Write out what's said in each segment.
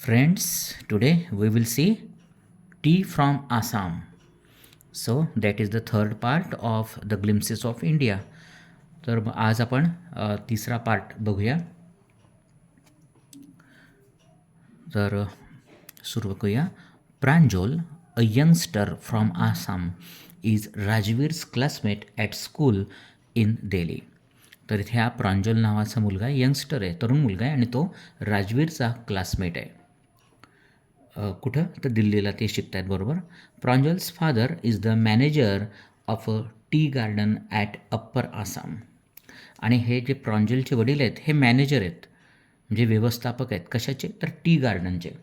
Friends, today we will see tea from Assam. So that is the third part of the glimpses of India. तर आज आपण तिसरा part बघूया. तर सुरू करूया. Pranjol, a youngster from Assam, is Rajveer's classmate at school in Delhi. तर इथे हा प्रांजोल नावाचा मुलगा यंगस्टर आहे, तरुण मुलगा आहे आणि तो राजवीरचा क्लासमेट आहे. कुठं तर दिल्लीला ते शिकत आहेत बरोबर. Pranjol's father is the manager of a tea garden at upper Assam. आणि हे जे प्रांजोलचे वडील आहेत हे मॅनेजर आहेत, म्हणजे व्यवस्थापक आहेत. कशाचे? तर टी गार्डनचे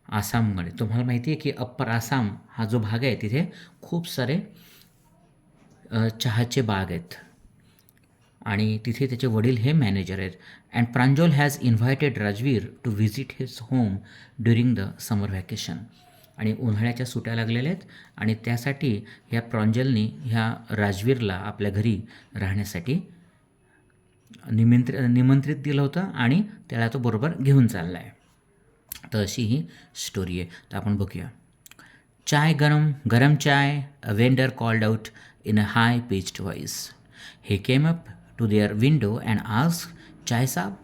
आसाममध्ये. तुम्हाला माहिती आहे की अप्पर आसाम हा जो भाग आहे तिथे खूप सारे चहाचे बाग आहेत आणि तिथे त्याचे वडील हे मॅनेजर आहेत. And Pranjol has invited Rajveer to visit his home during the summer vacation. आणि उन्हाळ्याच्या सुट्या लागलेल्या आहेत आणि त्यासाठी ह्या प्रांजलनी ह्या राजवीरला आपल्या घरी राहण्यासाठी निमंत्रित दिलं होतं आणि त्याला तो बरोबर घेऊन चालला आहे. तर अशी ही स्टोरी आहे. तर आपण बघूया. चाय गरम गरम chai, a vendor called out in a high pitched voice. He came up to their window and asked, "Chai साब,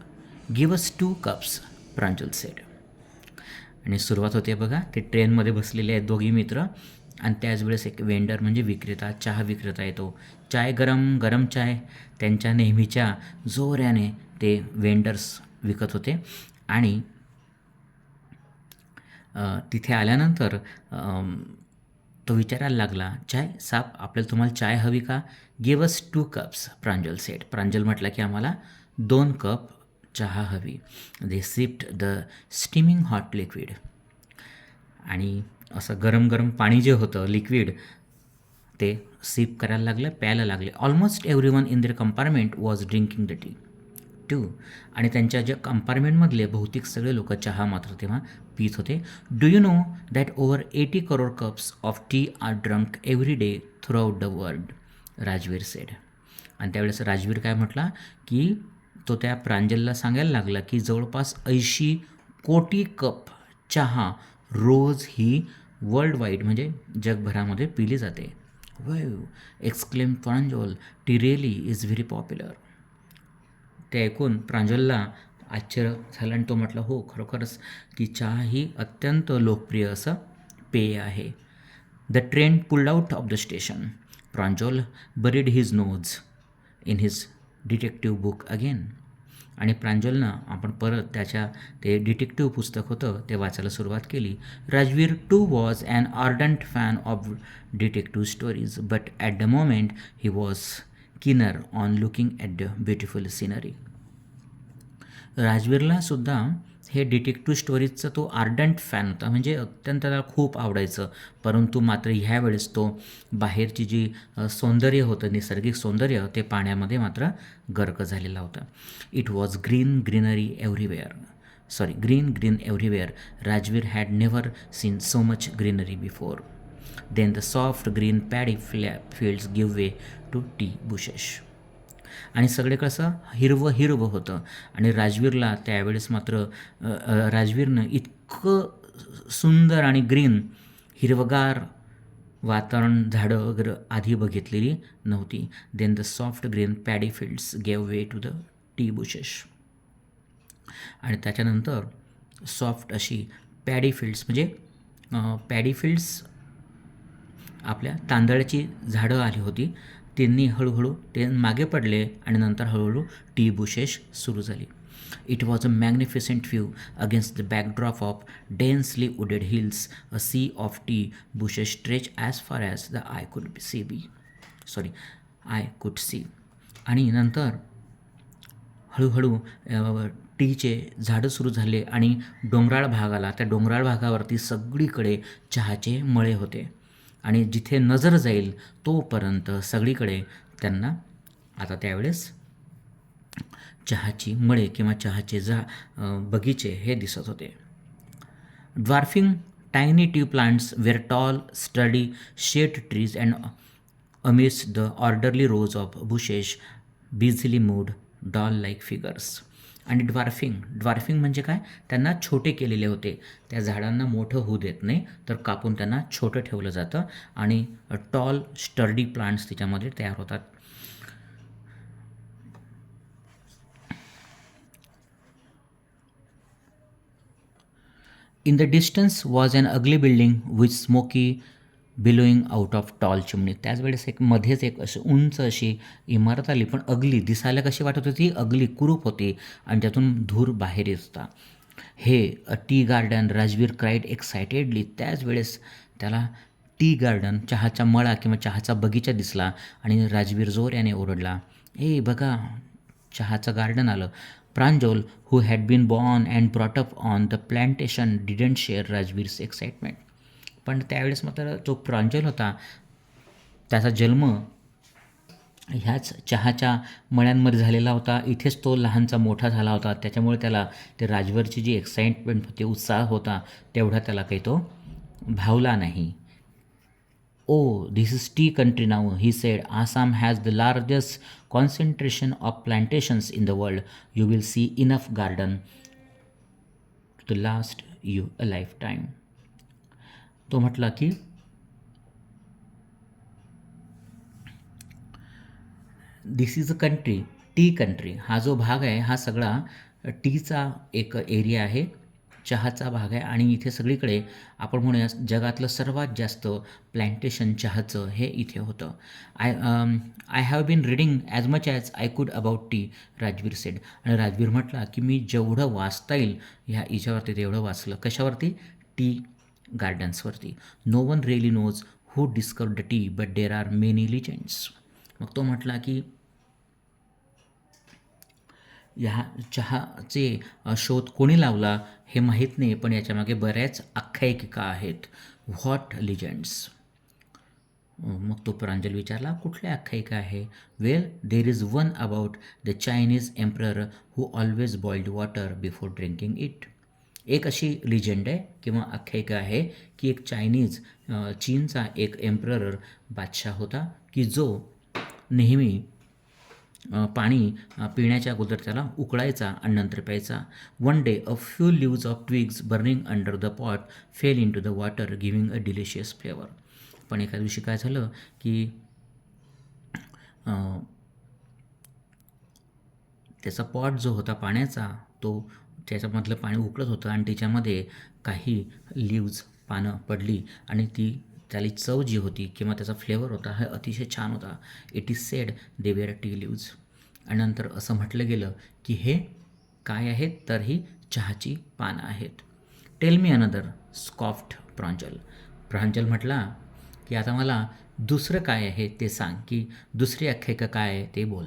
give us 2 cups," Pranjal said. आणि सुरुवात होते बघा. ते ट्रेनमध्ये बसलेले आहेत दोघी मित्र आणि त्याच वेळेस एक वेंडर म्हणजे विक्रेता, चहा विक्रेता येतो. चाय गरम गरम चाय त्यांच्या नेहमीच्या जोऱ्याने ते वेंडर्स विकत होते. आणि तिथे आल्यानंतर तो विचारायला लागला, चाय साप, आपल्याला तुम्हाला चाय हवी का? Give us 2 cups, Pranjal said. Pranjal म्हटलं की आम्हाला 2 कप चहा हवी. They sipped the steaming hot liquid. आणि असं गरम गरम पाणी जे होतं लिक्विड ते सिप करायला लागलं, प्यायला लागले. Almost every one in their compartment was drinking the tea too. आणि त्यांच्या ज्या कंपार्टमेंटमधले बहुतेक सगळे लोक चहा मात्र तेव्हा पीत होते. Do you know that over 80 crore cups of tea are drunk every day throughout the world, Rajveer said. आणि त्यावेळेस राजवीर काय म्हटला की तो त्या प्रांजलला सांगायला लागला की जवळपास 80 कोटी कप चहा रोज ही वर्ल्ड वाईड म्हणजे जगभरामध्ये पिली जाते. Wow, exclaimed Pranjol, tea really is very popular. ते ऐकून प्रांजलला आश्चर्य झालं आणि तो म्हटला, हो खरोखरच की चहा ही अत्यंत लोकप्रिय असं पेय आहे. The train pulled out of the station. Pranjol buried his nose in his detective book again. आणि प्रांजलनं आपण परत त्याच्या ते डिटेक्टिव्ह पुस्तक होतं ते वाचायला सुरुवात केली. Rajveer too was an ardent fan of detective stories, but at the moment he was keener on looking at the beautiful scenery. राजवीरला सुद्धा हे डिटेक्टिव्ह स्टोरीजचं तो आर्डंट फॅन होता, म्हणजे अत्यंत त्याला खूप आवडायचं. परंतु मात्र ह्यावेळेस तो बाहेरची जी सौंदर्य होतं, नैसर्गिक सौंदर्य, ते पाण्यामध्ये मात्र गर्क झालेला होता. It was green greenery everywhere. Rajveer had never seen so much greenery before. Then the soft green paddy fields give way to tea bushes. आणि सगळे कसं हिरवं होतं. आणि राजवीरला त्यावेळेस मात्र राजवीरनं इतकं सुंदर आणि ग्रीन हिरवगार वातावरण, झाडं वगैरे आधी बघितलेली नव्हती. Then the soft green paddy fields gave way to the tea bushes. आणि त्याच्यानंतर सॉफ्ट अशी पॅडी फील्ड्स म्हणजे पॅडी फील्ड्स आपल्या तांदळाची झाडं आली होती. त्यांनी हळूहळू ते मागे पडले आणि नंतर हळूहळू टी बुशेस सुरू झाली. It was a magnificent view against the backdrop of densely wooded hills. A sea of tea bushes stretch as far as the eye could see. आणि नंतर हळूहळू टीचे झाडं सुरू झाले आणि डोंगराळ भाग आला. त्या डोंगराळ भागावरती सगळीकडे चहाचे मळे होते आणि जिथे नजर जाईल तोपर्यंत सगळीकडे त्यांना आता त्यावेळेस चहाची मळे किंवा चहाचे बगीचे हे दिसत होते. Dwarfing tiny tea plants were tall sturdy shade trees and amidst the orderly rows of bushes busily moved doll like figures. आणि ड्वार्फिंग म्हणजे काय, त्यांना छोटे केलेले होते. त्या झाडांना मोठं होऊ देत नाही, तर कापून त्यांना छोटं ठेवलं जातं आणि टॉल स्टर्डी प्लांट्स त्याच्यामध्ये तयार होतात. In the distance was an ugly building with smoky billowing out of tall chimney. त्याच वेळेस एक मध्येच एक अशी उंच अशी इमारत आली, पण अगली दिसायला कशी वाटत होती, अगली कुरूप होती आणि त्यातून धूर बाहेर येत होता. हे a tea garden, Rajveer cried excitedly. त्याच वेळेस त्याला टी गार्डन, चहाचा मळा किंवा चहाचा बगीचा दिसला आणि राजवीर जोराने ओरडला, ए बघा, चहाचं गार्डन आलं. प्रांजल, who had been born and brought up on the plantation, didn't share राजवीर's excitement. पण त्यावेळेस मात्र जो प्रांजल होता, त्याचा जन्म ह्याच चहाच्या मळ्यांमध्ये झालेला होता. इथेच तो लहानचा मोठा झाला होता. त्याच्यामुळे त्याला ते राजवीरची जी एक्साइटमेंट होती, उत्साह होता, तेवढा त्याला काही तो भावला नाही. Oh, this is tea country now, he said. Assam has the largest concentration of plantations in the world. You will see enough garden to last you a lifetime. तो म्हटला की this is a country, tea country. हा जो भाग आहे हा सगळा टीचा एक एरिया आहे, चहाचा भाग आहे आणि इथे सगळीकडे आपण म्हणूया जगातलं सर्वात जास्त प्लॅन्टेशन चहाचं हे इथे होतं. I have been reading as much as I could about tea, Rajveer said. आणि राजवीर म्हटला की मी जेवढं वाचता येईल ह्या याच्यावरती तेवढं वाचलं. कशावरती? टी गार्डन्सवरती. No one really knows who discovered the tea, but there are many legends. मग तो म्हटला की ह्या चहाचे शोध कोणी लावला हे माहीत नाही, पण याच्यामागे बऱ्याच आख्यायिका आहेत. What legends? मग तो प्रांजल विचारला, कुठल्या आख्यायिका आहे? Well, there is one about the Chinese emperor who always boiled water before drinking it. एक अशी लिजंड आहे किंवा आख्यायिका आहे की एक चीनचा एक एम्परर बादशाह होता की जो नेहमी पाणी पिण्याच्या अगोदर त्याला उकळायचा आणि नंतर प्यायचा. One day a few leaves of twigs burning under the pot fell into the water giving a delicious flavour. पण एका दिवशी काय झालं की त्याचा पॉट जो होता पाण्याचा, तो त्याच्यामधलं पाणी उकळत होतं आणि त्याच्यामध्ये काही लिव्ज, पानं पडली आणि त्याली चव जी होती किंवा त्याचा फ्लेवर होता हा अतिशय छान होता. It is said they were tea leaves. आणि नंतर असं म्हटलं गेलं की हे काय आहेत, तर ही चहाची पानं आहेत. टेल मी अनदर, स्कॉफ्ट प्रांजल. प्रांजल म्हटला की आता मला दुसरं काय आहे ते सांग, की दुसरी आख्यायिका काय आहे ते बोल.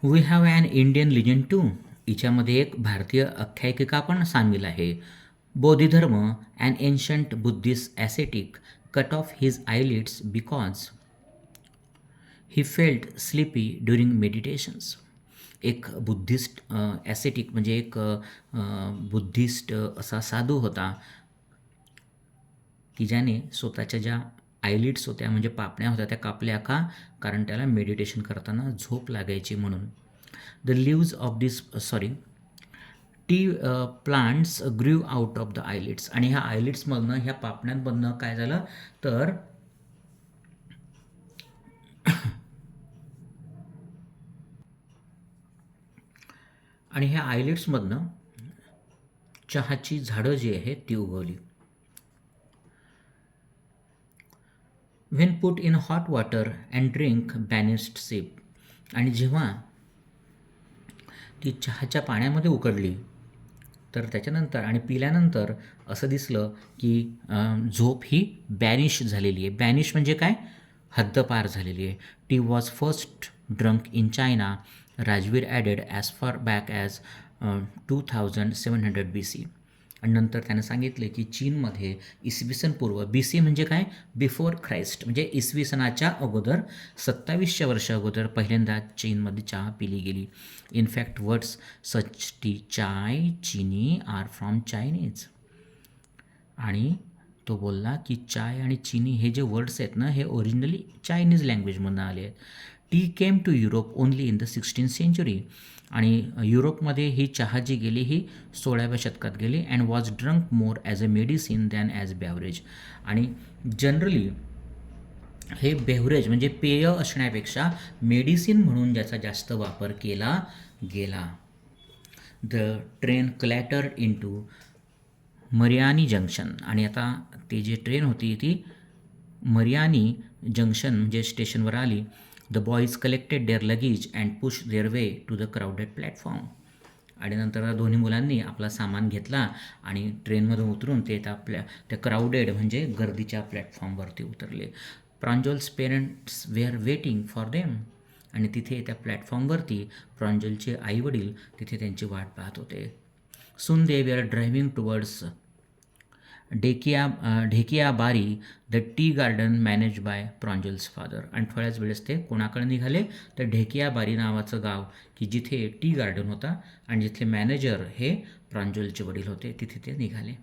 We have an Indian legend too. हिच्यामध्ये एक भारतीय आख्यायिका पण सामील आहे. Bodhidharma, an ancient Buddhist ascetic cut off his eyelids because he felt sleepy during meditations. एक बुद्धिस्ट ॲसेटिक म्हणजे एक बुद्धिस्ट असा साधू होता की ज्याने स्वतःच्या ज्या आयलिड्स होत्या म्हणजे पापण्या होत्या त्या कापल्या का? कारण त्याला मेडिटेशन करताना झोप लागायची म्हणून. The leaves of this tea plants grew out of the eyelids. आणि ह्या आयलिड्समधनं, ह्या पापण्यांमधनं काय झालं तर आणि ह्या आयलिड्समधनं चहाची झाडं जी आहेत ती उगवली. When put in hot water and drink banished sleep. आणि जेव्हा ती चहाच्या पाण्यामध्ये उकडली तर त्याच्यानंतर आणि पिल्यानंतर असं दिसलं की झोप ही बॅनिश झालेली आहे. बॅनिश म्हणजे काय? हद्दपार झालेली आहे. T was first drunk in China, Rajveer added as far back as 2700 BC. आणि नंतर त्यानं सांगितले की चीनमध्ये इसवी सन पूर्व, BC म्हणजे काय? बिफोर ख्राइस्ट, म्हणजे इसवी सनाच्या अगोदर 2700 वर्ष अगोदर पहिल्यांदा चीनमध्ये चहा पिली गेली. इनफॅक्ट वर्ड्स सच टी, चाय, चिनी आर फ्रॉम चायनीज. आणि तो बोलला की चाय आणि चिनी हे जे वर्ड्स आहेत ना, हे ओरिजिनली चायनीज लँग्वेजमधून आले आहेत. Tea came to Europe only in the 16th century. आणि युरोपमध्ये ही चहा जी गेली ही 16व्या शतकात गेली and was drunk more as a medicine than as beverage. आणि जनरली हे बेव्हरेज म्हणजे पेय असण्यापेक्षा मेडिसिन म्हणून ज्याचा जास्त वापर केला गेला. The train clattered into Mariani junction. आणि आता ती जी ट्रेन होती ती मरियानी जंक्शन म्हणजे स्टेशनवर आली. The boys collected their luggage and push their way to the crowded platform. आणि नंतर दोन्ही मुलांनी आपला सामान घेतला आणि ट्रेनमधून उतरून ते त्या क्राऊडेड म्हणजे गर्दीच्या प्लॅटफॉर्मवरती उतरले. Pranjol's parents were waiting for them. आणि तिथे त्या प्लॅटफॉर्मवरती प्रांजलचे आईवडील तिथे त्यांची वाट पाहत होते. Soon they were driving towards Dhekia Bari, the tea garden manage by Pranjal's father. आणि थोड्याच वेळेस ते कोणाकडे निघाले तर ढेकिया बारी नावाचं गाव की जिथे टी गार्डन होता आणि जिथले मॅनेजर हे प्रांजलचे वडील होते तिथे ते निघाले.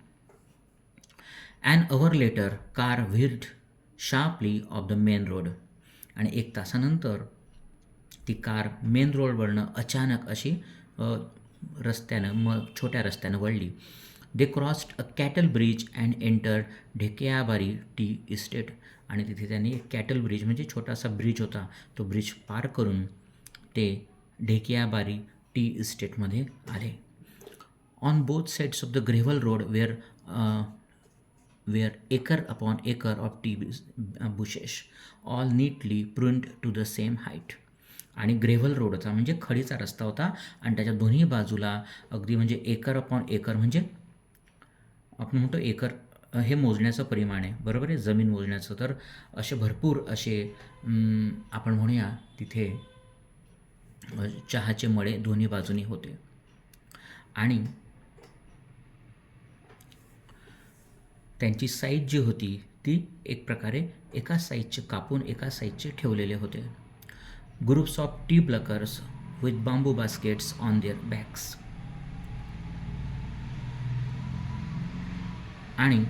An hour later car veered sharply off the main road. आणि 1 तासानंतर ती कार मेन रोडवरनं अचानक अशी रस्त्यानं छोट्या रस्त्यानं वळली. They crossed a cattle bridge and entered Dhekiabari tea estate. आणि तिथे त्यांनी एक कॅटल ब्रिज म्हणजे छोटासा ब्रिज होता तो ब्रिज पार करून ते ढेकियाबारी टी इस्टेटमध्ये आले. On both sides of the gravel road were acre upon acre of tea bushes all neatly pruned to the same height. आणि ग्रेव्हल रोड होता म्हणजे खडीचा रस्ता होता आणि त्याच्या दोन्ही बाजूला अगदी म्हणजे एकर अपॉन एकर म्हणजे आपण म्हणतो एकर हे मोजण्याचं परिमाण आहे बरोबर आहे जमीन मोजण्याचं. तर असे भरपूर असे आपण म्हणूया तिथे चहाचे मळे दोन्ही बाजूनी होते. आणि त्यांची साईज जी होती ती एक प्रकारे एका साईजचे कापून एका साईजचे ठेवलेले होते. Groups of T pluckers with bamboo baskets on their bags. आणि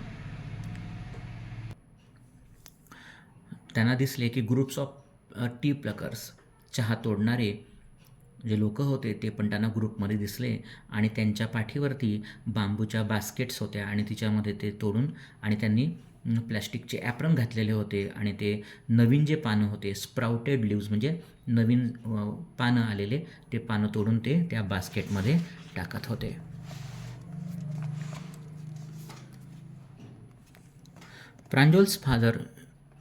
त्यांना दिसले की ग्रुप्स ऑफ टी प्लकर्स चहा तोडणारे जे लोक होते ते पण त्यांना ग्रुपमध्ये दिसले आणि त्यांच्या पाठीवरती बांबूच्या बास्केट्स होत्या आणि तिच्यामध्ये ते तोडून आणि त्यांनी प्लॅस्टिकचे ॲप्रन घातलेले होते आणि ते नवीन जे पानं होते स्प्राउटेड लिव्ज म्हणजे नवीन पानं आलेले ते पानं तोडून ते त्या बास्केटमध्ये टाकत होते. Pranjal's father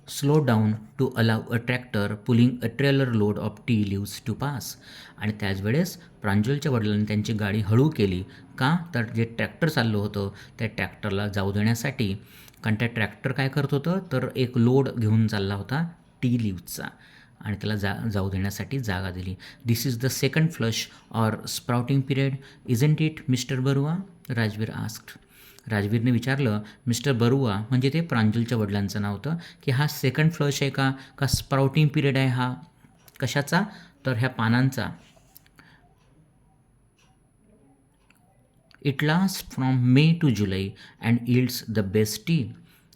slowed down to allow a tractor pulling a trailer load of tea leaves to pass. आणि त्याच वेळेस प्रांजलच्या वडिलांनी त्यांची गाडी हळू केली का तर जे ट्रॅक्टर चाललं होतं त्या ट्रॅक्टरला जाऊ देण्यासाठी. कारण त्या ट्रॅक्टर काय करत होतं तर एक लोड घेऊन चालला होता टी लिव्हचा आणि त्याला जाऊ देण्यासाठी जागा दिली. This is the second flush or sprouting period isn't it mister Barua, Rajveer asked. राजवीरने विचारलं मिस्टर बरुआ म्हणजे ते प्रांजलच्या वडिलांचं नाव होतं की हा सेकंड फ्लश आहे का स्प्राउटिंग पिरियड आहे हा कशाचा तर ह्या पानांचा. It last from May to July and yields the best tea.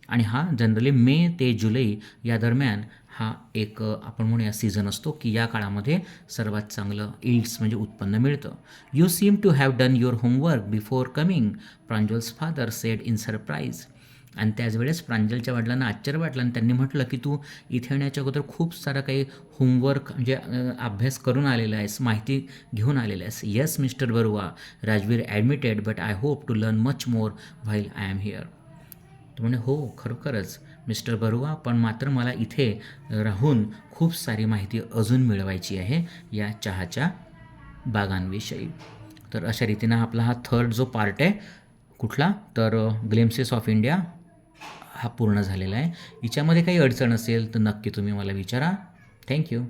आणि हा जनरली मे ते जुलै या दरम्यान हा एक आपण म्हणूया सीझन असतो की या काळामध्ये सर्वात चांगलं इल्ड्स म्हणजे उत्पन्न मिळतं. You seem to have done your homework before coming, Pranjal's father said in surprise. आणि त्याच वेळेस प्रांजलच्या वडिलांना आश्चर्य वाटलं आणि त्यांनी म्हटलं की तू इथे येण्याच्या अगोदर खूप सारा काही होमवर्क म्हणजे अभ्यास करून आलेला आहेस माहिती घेऊन आलेला आहेस. Yes mister Barua, Rajveer admitted, but I hope to learn much more while I am here. तो म्हणे हो खरोखरच मिस्टर बरुआ पण मात्र मला इथे राहून खूप सारी माहिती अजून मिळवायची आहे या चहाच्या बागांविषयी. तर अशा रीतीनं आपला हा थर्ड जो पार्ट आहे कुठला तर ग्लिम्प्सेस ऑफ इंडिया हा पूर्ण झालेला आहे. हिच्यामध्ये काही अडचण असेल तर नक्की तुम्ही मला विचारा. थँक्यू.